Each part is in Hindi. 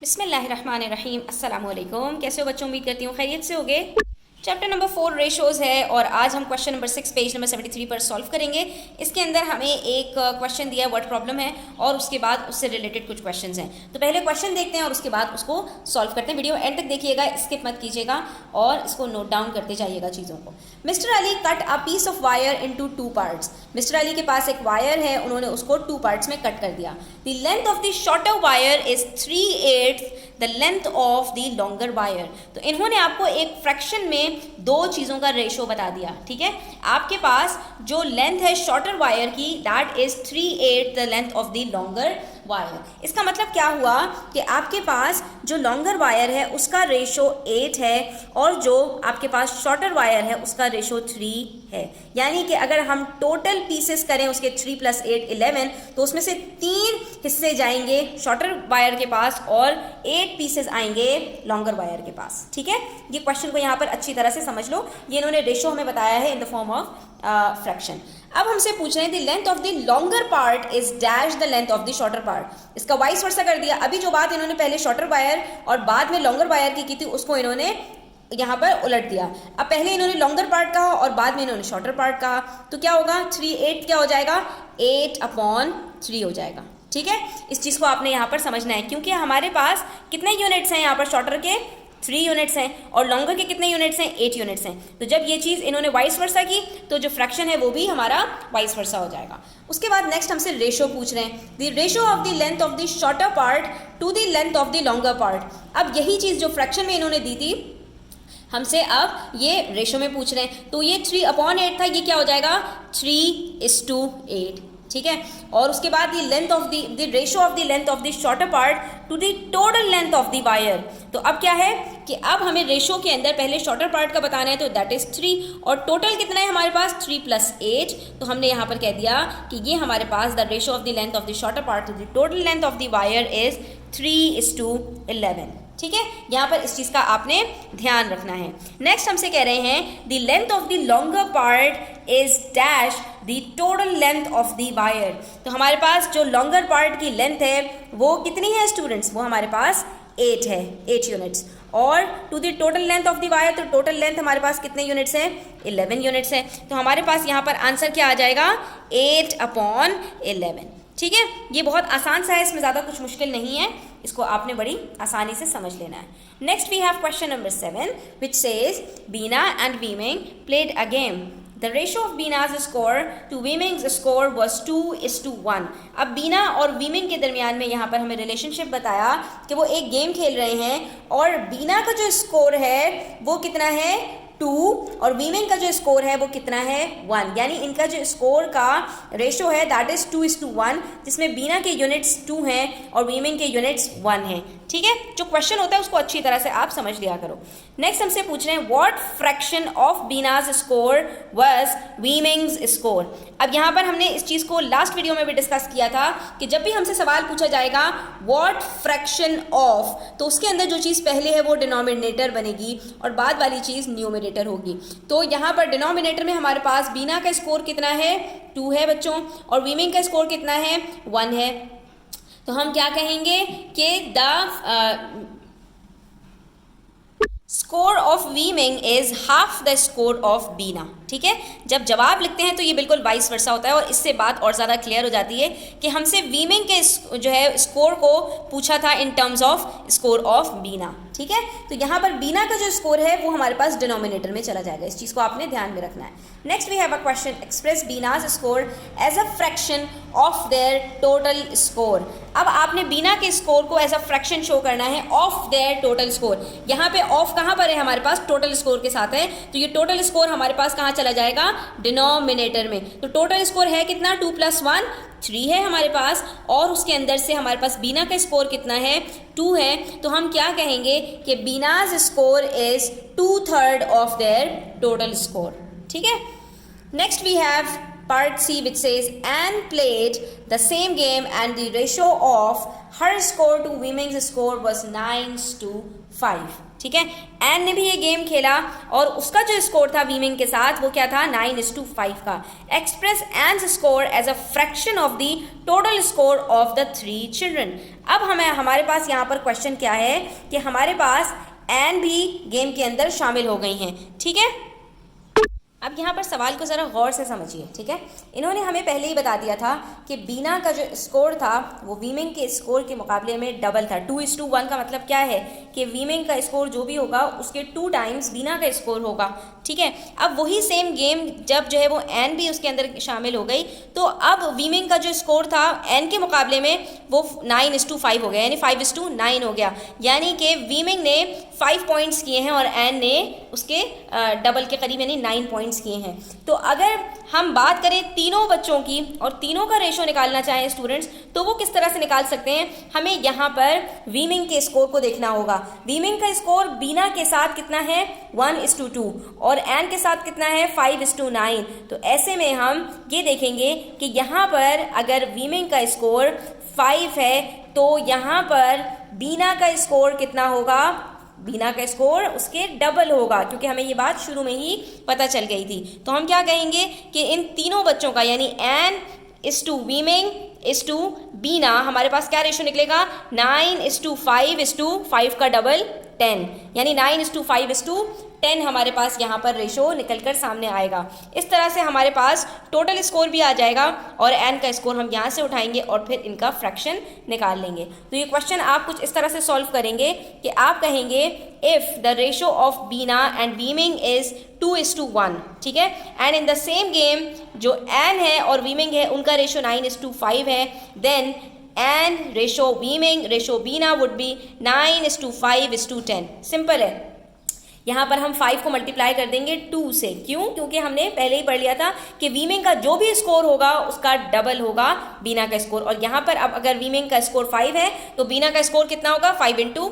बिस्मिल्लाहिर्रहमानिर्रहीम अस्सलाम वालेकुम। कैसे हो बच्चों? उम्मीद करती हूँ खैरियत से होगे। चैप्टर नंबर 4 रेशोज़ है और आज हम क्वेश्चन नंबर 6 पेज नंबर 73 पर सॉल्व करेंगे। इसके अंदर हमें एक क्वेश्चन दिया है, वर्ड प्रॉब्लम है और उसके बाद उससे रिलेटेड कुछ क्वेश्चंस हैं। तो पहले क्वेश्चन देखते हैं और उसके बाद उसको सॉल्व करते हैं। वीडियो एंड तक देखिएगा, स्किप मत कीजिएगा और इसको नोट डाउन करते जाइएगा चीज़ों को। Mister Ali cut a piece of wire into 2 parts. Mister Ali के पास एक वायर है, उन्होंने उसको 2 पार्ट्स में कट कर दिया। The length of the shorter wire is 3/8 the length of the longer wire. तो इन्होंने आपको एक फ्रैक्शन में दो चीज़ों का रेशो बता दिया। ठीक है, आपके पास जो लेंथ है शॉर्टर वायर की that is 3/8 the length of the longer wire. इसका मतलब क्या हुआ कि आपके पास जो लॉन्गर वायर है उसका रेशो 8 है और जो आपके पास शॉर्टर वायर है उसका रेशो 3 है। यानी कि अगर हम टोटल पीसेस करें उसके 3 + 8 11, तो उसमें से 3 हिस्से जाएंगे शॉर्टर वायर के पास और 8 पीसेस आएंगे लॉन्गर वायर के पास। ठीक है, ये क्वेश्चन को यहाँ पर अच्छी तरह से समझ लो। ये इन्होंने रेशो हमें बताया है in the form of fraction. अब हमसे पूछ रहे हैं the length of the longer part is dash the length of the shorter part. इसका वाइस वर्सा कर दिया। अभी जो बात इन्होंने पहले शॉर्टर वायर और बाद में लॉन्गर वायर की थी उसको इन्होंने यहाँ पर उलट दिया। अब पहले इन्होंने लॉन्गर पार्ट कहा और बाद में इन्होंने शॉर्टर पार्ट कहा, तो क्या होगा 3/8 क्या हो जाएगा 8/3 हो जाएगा। ठीक है, इस चीज़ को आपने यहाँ पर समझना है क्योंकि हमारे पास कितने यूनिट्स हैं यहाँ पर शॉर्टर के 3 यूनिट्स हैं और लॉन्गर के कितने यूनिट्स हैं 8 यूनिट्स हैं। तो जब ये चीज़ इन्होंने वाइस वर्सा की तो जो फ्रैक्शन है वो भी हमारा वाइस वर्सा हो जाएगा। उसके बाद नेक्स्ट हमसे रेशो पूछ रहे हैं, the ratio of the length of the shorter part to the length of the longer part. अब यही चीज़ जो फ्रैक्शन में इन्होंने दी थी हमसे अब ये रेशो में पूछ रहे हैं, तो ये 3/8 था, ये क्या हो जाएगा 3:8। ठीक है, और उसके बाद the length of the ratio of the length of the shorter part to the total length of the wire. तो अब क्या है कि अब हमें रेशो के अंदर पहले शॉर्टर पार्ट का बताना है, तो दैट इज 3 और टोटल कितना है हमारे पास 3 + 8। तो हमने यहाँ पर कह दिया कि ये हमारे पास the ratio of the length of the shorter part to the total length of the wire is 3:11। ठीक है, यहाँ पर इस चीज़ का आपने ध्यान रखना है। नेक्स्ट हमसे कह रहे हैं the length of the longer part is dash the total length of the wire. तो हमारे पास जो लॉन्गर पार्ट की लेंथ है वो कितनी है स्टूडेंट्स, वो हमारे पास 8 है, 8 यूनिट्स। और to the total length of the wire, तो टोटल लेंथ हमारे पास कितने यूनिट्स हैं 11 यूनिट्स हैं। तो हमारे पास यहाँ पर आंसर क्या आ जाएगा 8/11। ठीक है, ये बहुत आसान सा है, इसमें ज़्यादा कुछ मुश्किल नहीं है, इसको आपने बड़ी आसानी से समझ लेना है। Next we have question number 7 which says Bina and Wei Ming played a game. The ratio of Bina's score to Wei Ming's score was 2:1। अब बीना और वीमिंग के दरमियान में यहाँ पर हमें रिलेशनशिप बताया कि वो एक गेम खेल रहे हैं और बीना का जो स्कोर है वो कितना है 2 और वीमिंग का जो स्कोर है वो कितना है 1। यानी इनका जो स्कोर का रेशो है दैट इज 2:1, जिसमें बीना के यूनिट्स 2 हैं और वीमिंग के यूनिट्स 1 हैं। ठीक है, जो क्वेश्चन होता है उसको अच्छी तरह से आप समझ लिया करो। नेक्स्ट हमसे पूछ रहे हैं what fraction of Bina's score was Wei Ming's score. अब यहाँ पर हमने इस चीज़ को लास्ट वीडियो में भी डिस्कस किया था कि जब भी हमसे सवाल पूछा जाएगा व्हाट फ्रैक्शन ऑफ, तो उसके अंदर जो चीज़ पहले है वो डिनोमिनेटर बनेगी और बाद वाली चीज़ न्यूमरेटर होगी। तो यहाँ पर डिनोमिनेटर में हमारे पास बीना का स्कोर कितना है 2 है बच्चों और वीमिंग का स्कोर कितना है 1 है। तो हम क्या कहेंगे कि the score of Wei Ming is half the score of Bina. ठीक है, जब जवाब लिखते हैं तो ये बिल्कुल वाइस वर्सा होता है और इससे बात और ज़्यादा क्लियर हो जाती है कि हमसे वीमिंग के जो है स्कोर को पूछा था in terms of score of Bina. ठीक है, तो यहाँ पर बीना का जो स्कोर है वो हमारे पास डिनोमिनेटर में चला जाएगा, इस चीज़ को आपने ध्यान में रखना है। Next we have a question express Bina's score as a fraction of their total score. अब आपने बीना के स्कोर को एज अ फ्रैक्शन शो करना है ऑफ देयर टोटल स्कोर। यहाँ पे ऑफ कहाँ पर है हमारे पास टोटल स्कोर के साथ है, तो ये टोटल स्कोर हमारे पास कहाँ चला जाएगा डिनोमिनेटर में। तो टोटल स्कोर है कितना 2 + 1 3 है हमारे पास और उसके अंदर से हमारे पास बीना का स्कोर कितना है 2 है। तो हम क्या कहेंगे कि Bina's score is 2/3 of their total score. ठीक है, next we have part C which says Anne played the same game and the ratio of her score to Wiming's score was 9:5. ठीक है, एन ने भी ये गेम खेला और उसका जो स्कोर था वीमिंग के साथ वो क्या था 9:5 का. Express Ann's score as a fraction of the total score of the 3 children. अब हमारे पास यहाँ पर क्वेश्चन क्या है कि हमारे पास एन भी गेम के अंदर शामिल हो गई हैं. ठीक है, अब यहाँ पर सवाल को ज़रा गौर से समझिए. ठीक है, इन्होंने हमें पहले ही बता दिया था कि बीना का जो स्कोर था वो वीमिंग के स्कोर के मुकाबले में डबल था. 2:1 का मतलब क्या है कि वीमिंग का स्कोर जो भी होगा उसके 2 टाइम्स बीना का स्कोर होगा. ठीक है, अब वही सेम गेम जब जो है वो एन भी उसके अंदर शामिल हो गई तो अब वीमिंग का जो स्कोर था एन के मुकाबले में वो 9:5 हो गया, यानी 5:9 हो गया. यानी कि वीमिंग ने 5 पॉइंट्स किए हैं और एन ने उसके डबल के करीब यानी 9 पॉइंट्स किए हैं. तो अगर हम बात करें तीनों बच्चों की और तीनों का रेशो निकालना चाहें स्टूडेंट्स तो वो किस तरह से निकाल सकते हैं. हमें यहाँ पर वीमिंग के स्कोर को देखना होगा. वीमिंग का स्कोर बीना के साथ कितना है 1:2 और एन के साथ कितना है 5:9. तो ऐसे में हम ये देखेंगे कि यहाँ पर अगर वीमिंग का स्कोर 5 है तो यहाँ पर बीना का स्कोर कितना होगा, बीना का स्कोर उसके डबल होगा, क्योंकि हमें ये बात शुरू में ही पता चल गई थी. तो हम क्या कहेंगे कि इन तीनों बच्चों का यानी एन इस टू वीमिंग इस टू बीना हमारे पास क्या रेशो निकलेगा 9:5 का डबल 10, यानी 9:5 हमारे पास यहाँ पर रेशो निकलकर सामने आएगा. इस तरह से हमारे पास टोटल स्कोर भी आ जाएगा और एन का स्कोर हम यहाँ से उठाएंगे और फिर इनका फ्रैक्शन निकाल लेंगे. तो ये क्वेश्चन आप कुछ इस तरह से सॉल्व करेंगे कि आप कहेंगे if the ratio of Bina and Wei Ming is 2:1. ठीक है, and in the same game जो एन है और वीमिंग है उनका रेशो 9:5 है, then Ann ratio Wei Ming ratio Bina would be 9:5:10. Simple है. यहाँ पर हम 5 को मल्टीप्लाई कर देंगे 2 से. क्यों? क्योंकि हमने पहले ही पढ़ लिया था कि वीमिंग का जो भी स्कोर होगा उसका डबल होगा बीना का स्कोर. और यहाँ पर अब अगर वीमिंग का स्कोर 5 है तो बीना का स्कोर कितना होगा 5:10.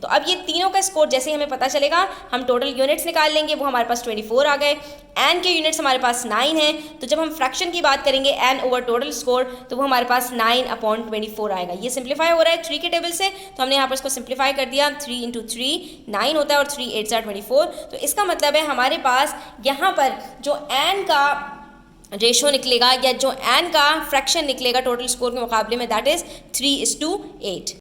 तो अब ये तीनों का स्कोर जैसे ही हमें पता चलेगा हम टोटल यूनिट्स निकाल लेंगे. वो हमारे पास 24 आ गए. एन के यूनिट्स हमारे पास 9 है, तो जब हम फ्रैक्शन की बात करेंगे एन ओवर टोटल स्कोर तो वो हमारे पास 9/24 आएगा. ये सिंप्लीफाई हो रहा है 3 के टेबल से, तो हमने यहाँ पर इसको सिंप्लीफाई कर दिया. 3 × 3 9 होता है और 3 8 24. तो इसका मतलब है हमारे पास यहाँ पर जो एन का रेशो निकलेगा या जो एन का फ्रैक्शन निकलेगा टोटल स्कोर के मुकाबले में दैट इज 3:8.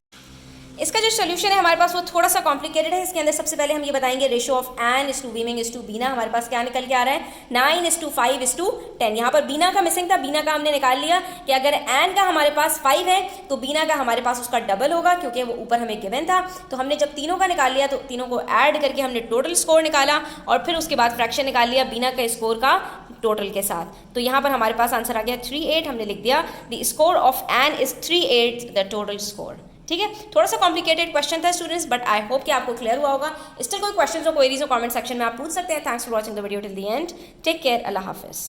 इसका जो सोल्यूशन है हमारे पास वो थोड़ा सा कॉम्प्लिकेटेड है. इसके अंदर सबसे पहले हम ये बताएंगे रेशो ऑफ एन इस टू वीमिंग इस टू बीना हमारे पास क्या निकल के आ रहा है 9:5:10. यहाँ पर बीना का मिसिंग था, बीना का हमने निकाल लिया कि अगर एन का हमारे पास 5 है तो बीना का हमारे पास उसका डबल होगा क्योंकि वो ऊपर हमें गिवन था. तो हमने जब तीनों का निकाल लिया तो तीनों को ऐड करके हमने टोटल स्कोर निकाला और फिर उसके बाद फ्रैक्शन निकाल लिया बीना के स्कोर का टोटल के साथ. तो यहाँ पर हमारे पास आंसर आ गया 3:8. हमने लिख दिया the score of N is 3:8 the total score. ठीक है, थोड़ा सा कॉम्प्लिकेटेड क्वेश्चन था स्टूडेंट्स, बट आई होप कि आपको क्लियर हुआ होगा. स्टिल कोई क्वेश्चन और क्वेरीज हो कमेंट सेक्शन में आप पूछ सकते हैं. Thanks for watching the video till the end. Take care. अल्लाह हाफिज.